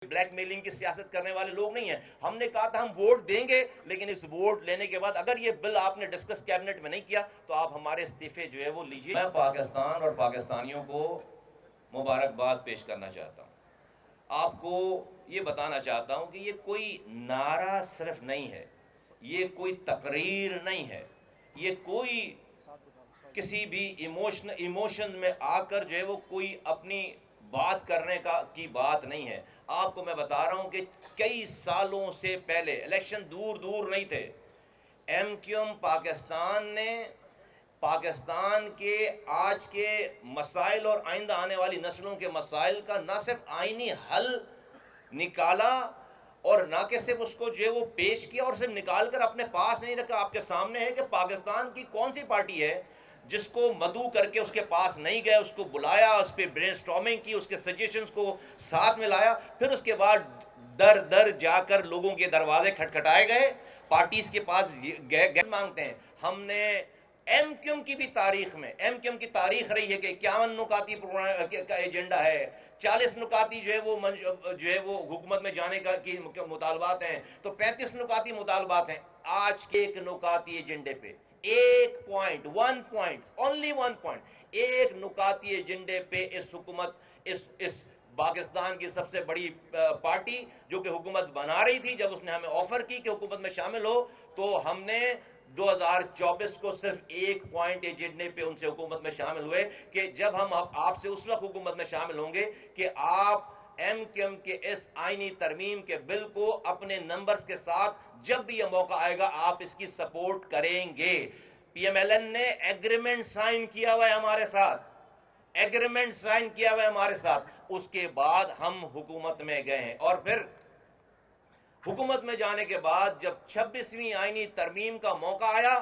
Black mailing کی سیاست کرنے والے لوگ نہیں ہیں. ہم نے کہا تھا ہم ووٹ دیں گے، لیکن اس ووٹ لینے کے بعد اگر یہ بل آپ نے ڈسکس کیبنٹ میں نہیں کیا تو آپ ہمارے استعفے جو ہے وہ لیجیے. میں پاکستان اور پاکستانیوں کو مبارکباد پیش کرنا چاہتا ہوں. آپ کو یہ بتانا چاہتا ہوں کہ یہ کوئی نعرہ صرف نہیں ہے، یہ کوئی تقریر نہیں ہے، یہ کوئی کسی بھی ایموشن میں آ کر جو ہے وہ کوئی اپنی بات کرنے کی بات نہیں ہے. آپ کو میں بتا رہا ہوں کہ کئی سالوں سے پہلے الیکشن دور دور نہیں تھے، ایم کیو ایم پاکستان نے پاکستان کے آج کے مسائل اور آئندہ آنے والی نسلوں کے مسائل کا نہ صرف آئینی حل نکالا اور نہ کہ صرف اس کو جو ہے وہ پیش کیا اور صرف نکال کر اپنے پاس نہیں رکھا. آپ کے سامنے ہے کہ پاکستان کی کون سی پارٹی ہے جس کو مدعو کر کے اس کے پاس نہیں گئے، اس کو بلایا، اس پہ برین سٹارمنگ کی، اس کے سجیشنز کو ساتھ میں لایا، پھر اس کے بعد در در جا کر لوگوں کے دروازے کھٹکھٹائے گئے، پارٹیز کے پاس گئے مانگتے ہیں. ہم نے ایم کیو ایم کی بھی تاریخ میں، ایم کیو ایم کی تاریخ رہی ہے کہ 51 نکاتی کا ایجنڈا ہے، 40 نکاتی جو ہے وہ حکومت میں جانے کا کی مطالبات ہیں، تو 35 نکاتی مطالبات ہیں. آج کے ایک نکاتی ایجنڈے پہ only one point ایک نکاتی ایجنڈے پہ اس حکومت اس پاکستان کی سب سے بڑی پارٹی جو کہ حکومت بنا رہی تھی، جب اس نے ہمیں آفر کی کہ حکومت میں شامل ہو تو ہم نے 2024 کو صرف ایک پوائنٹ ایجنڈے پہ ان سے حکومت میں شامل ہوئے کہ جب ہم آپ سے اس وقت حکومت میں شامل ہوں گے کہ آپ ایم کیو ایم کے اس آئینی ترمیم کے بل کو اپنے نمبرز کے ساتھ جب بھی یہ موقع آئے گا آپ اس کی سپورٹ کریں گے. پی ایم ایل این نے ایگریمنٹ سائن کیا ہوا ہے ہمارے ساتھ، ایگریمنٹ سائن کیا ہوا ہے ہمارے ساتھ. اس کے بعد ہم حکومت میں گئے ہیں اور پھر حکومت میں جانے کے بعد جب 26ویں آئینی ترمیم کا موقع آیا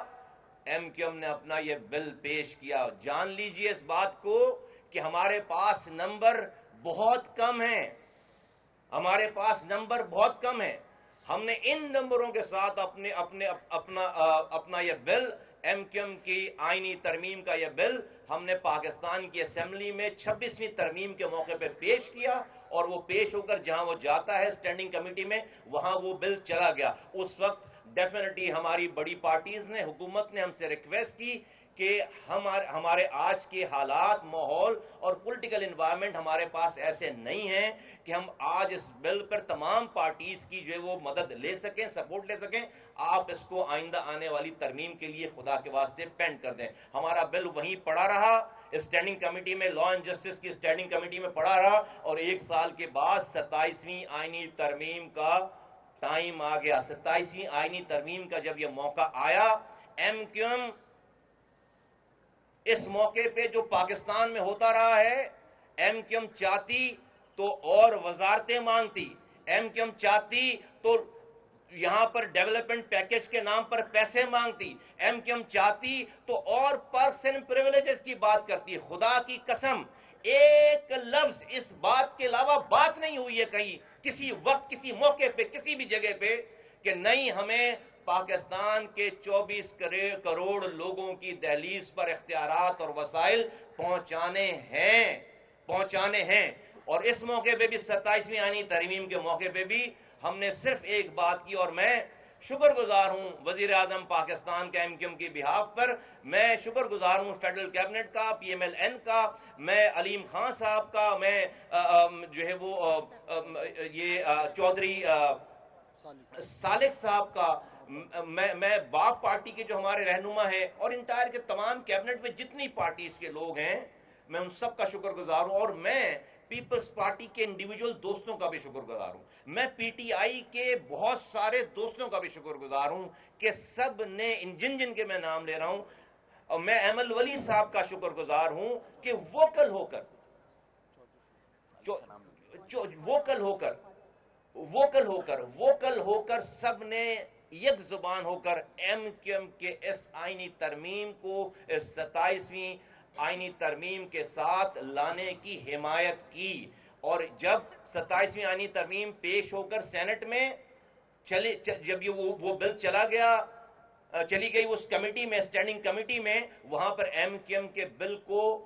ایم کیو ایم نے اپنا یہ بل پیش کیا. جان لیجئے اس بات کو کہ ہمارے پاس نمبر بہت کم ہیں، ہمارے پاس نمبر بہت کم ہیں. ہم نے ان نمبروں کے ساتھ اپنا یہ بل ایم کیو ایم کی آئینی ترمیم کا یہ بل ہم نے پاکستان کی اسمبلی میں 26ویں ترمیم کے موقع پہ پیش کیا اور وہ پیش ہو کر جہاں وہ جاتا ہے اسٹینڈنگ کمیٹی میں وہاں وہ بل چلا گیا. اس وقت ڈیفینیٹلی ہماری بڑی پارٹیز نے، حکومت نے ہم سے ریکویسٹ کی کہ ہمارے آج کے حالات، ماحول اور پولیٹیکل انوائرمنٹ ہمارے پاس ایسے نہیں ہیں کہ ہم آج اس بل پر تمام پارٹیز کی جو ہے وہ مدد لے سکیں، سپورٹ لے سکیں. آپ اس کو آئندہ آنے والی ترمیم کے لیے خدا کے واسطے پینڈ کر دیں. ہمارا بل وہیں پڑا رہا اسٹینڈنگ کمیٹی میں، لا اینڈ جسٹس کی اسٹینڈنگ کمیٹی میں پڑا رہا اور ایک سال کے بعد 27ویں آئینی ترمیم کا ٹائم آ گیا. 27ویں آئینی ترمیم کا جب یہ موقع آیا ایم کیو ایم اس موقع پہ جو پاکستان میں ہوتا رہا ہے، ایم کیو ایم چاہتی تو اور وزارتیں مانگتی، ایم کیو ایم چاہتی تو یہاں پر ڈیولپمنٹ پیکج کے نام پر پیسے مانگتی، ایم کیو ایم چاہتی تو اور پرکس اینڈ پریویلیجز کی بات کرتی. خدا کی قسم ایک لفظ اس بات کے علاوہ بات نہیں ہوئی ہے کہیں کسی وقت، کسی موقع پہ، کسی بھی جگہ پہ کہ نہیں ہمیں پاکستان کے 24 کروڑ لوگوں کی دہلیز پر اختیارات اور وسائل پہنچانے ہیں. اور اس موقع پہ بھی 27ویں آئینی ترمیم کے موقع پہ بھی ہم نے صرف ایک بات کی اور میں شکر گزار ہوں وزیر اعظم پاکستان کا ایم کیو ایم کی بہاف پر، میں شکر گزار ہوں فیڈرل کیبنٹ کا، پی ایم ایل این کا، میں علیم خان صاحب کا، میں جو ہے وہ یہ چودھری سالک صاحب کا، میں باپ پارٹی کے جو ہمارے رہنما ہیں اور انٹائر کے تمام کیبنٹ میں جتنی پارٹیز کے لوگ ہیں میں ان سب کا شکر گزار ہوں اور میں پیپلز پارٹی کے انڈیویجول دوستوں کا بھی شکر گزار ہوں. میں پی ٹی آئی کے بہت سارے دوستوں کا بھی شکر گزار ہوں کہ سب نے جن کے میں نام لے رہا ہوں، اور میں ایمل ولی صاحب کا شکر گزار ہوں کہ ووکل ہو کر سب نے یک زبان ہو کر ایم کیو ایم کے اس آئینی ترمیم کو اس 27ویں آئینی ترمیم کے ساتھ لانے کی حمایت کی. اور جب 27ویں آئینی ترمیم پیش ہو کر سینٹ میں جب وہ بل چلی گئی اس کمیٹی میں، اسٹینڈنگ کمیٹی میں، وہاں پر ایم کیو ایم کے بل کو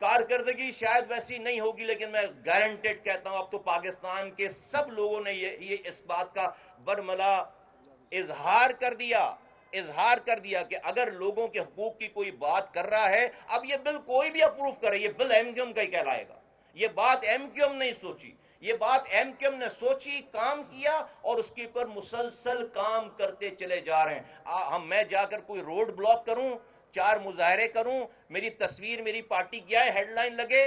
کارکردگی شاید ویسی نہیں ہوگی، لیکن میں گارنٹیڈ کہتا ہوں اب تو پاکستان کے سب لوگوں نے یہ اس بات کا برملا اظہار کر دیا کہ اگر لوگوں کے حقوق کی کوئی بات کر رہا ہے، اب یہ بل کوئی بھی اپروو کرے، یہ بل ایم کیو ایم کا ہی کہلائے گا۔ یہ بات ایم کیو ایم نہیں سوچی، یہ بات ایم کیو ایم نے سوچی، کام کیا، اور اس کے پر مسلسل کام کرتے چلے جا رہے ہیں۔ میں جا کر کوئی روڈ بلاک کروں، 4 مظاہرے کروں، میری تصویر میری پارٹی کی آئے، ہیڈ لائن لگے،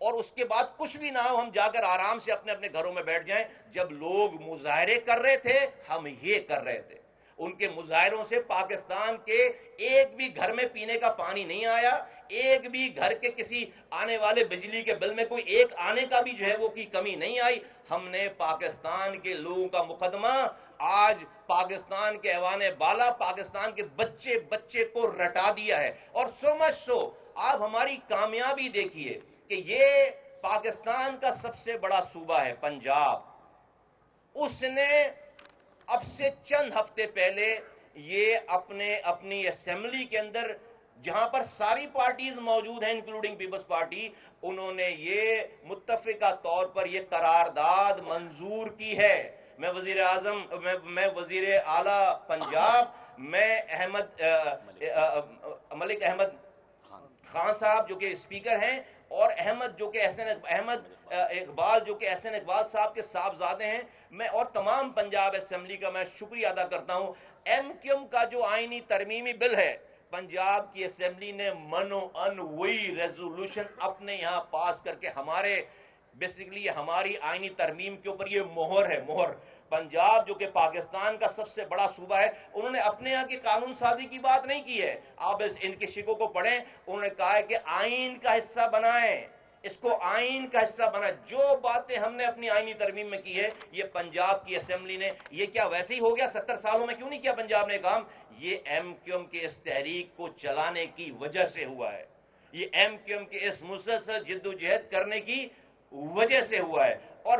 اور اس کے بعد کچھ بھی نہ ہو، ہم جا کر آرام سے اپنے اپنے گھروں میں بیٹھ جائیں۔ جب لوگ مظاہرے کر رہے تھے، ہم یہ کر رہے تھے۔ ان کے مظاہروں سے پاکستان کے ایک بھی گھر میں پینے کا پانی نہیں آیا، ایک بھی گھر کے کسی آنے والے بجلی کے بل میں کوئی ایک آنے کا بھی جو ہے وہ کی کمی نہیں آئی۔ ہم نے پاکستان کے لوگوں کا مقدمہ آج پاکستان کے ایوان بالا، پاکستان کے بچے بچے کو رٹا دیا ہے۔ اور سو مچ سو آپ ہماری کامیابی دیکھیے کہ یہ پاکستان کا سب سے بڑا صوبہ ہے پنجاب، اس نے اب سے چند ہفتے پہلے یہ اپنی اسمبلی کے اندر جہاں پر ساری پارٹیز موجود ہیں انکلوڈنگ پیپلز پارٹی، انہوں نے یہ متفقہ طور پر یہ قرارداد منظور کی ہے۔ میں وزیر اعظم، میں وزیر اعلیٰ پنجاب، میں ملک احمد خان صاحب جو کہ اسپیکر ہیں، اور احمد جو کہ احمد اقبال جو کہ احسن اقبال صاحب کے صاحبزادے ہیں، میں اور تمام پنجاب اسمبلی کا میں شکریہ ادا کرتا ہوں۔ ایم کیو ایم کا جو آئینی ترمیمی بل ہے، پنجاب کی اسمبلی نے منو ان وہی ریزولوشن اپنے یہاں پاس کر کے بیسیکلی ہماری آئینی ترمیم کے اوپر یہ مہر ہے، مہر۔ پنجاب جو کہ پاکستان کا سب سے بڑا صوبہ ہے، انہوں نے اپنے یہاں کی قانون سازی کی بات نہیں کی ہے۔ آپ ان کے شکوں کو پڑھیں، انہوں نے کہا ہے کہ آئین کا حصہ بنائیں، اس کو آئین کا حصہ بنائیں۔ جو باتیں ہم نے اپنی آئینی ترمیم میں کی ہے، یہ پنجاب کی اسمبلی نے، یہ کیا ویسے ہی ہو گیا؟ 70 سالوں میں کیوں نہیں کیا پنجاب نے کام؟ یہ ایم کیو ایم کے اس تحریک کو چلانے کی وجہ سے ہوا ہے، یہ ایم کیو ایم کے اس مسلسل جد و جہد کرنے کی وجہ سے ہوا ہے۔ اور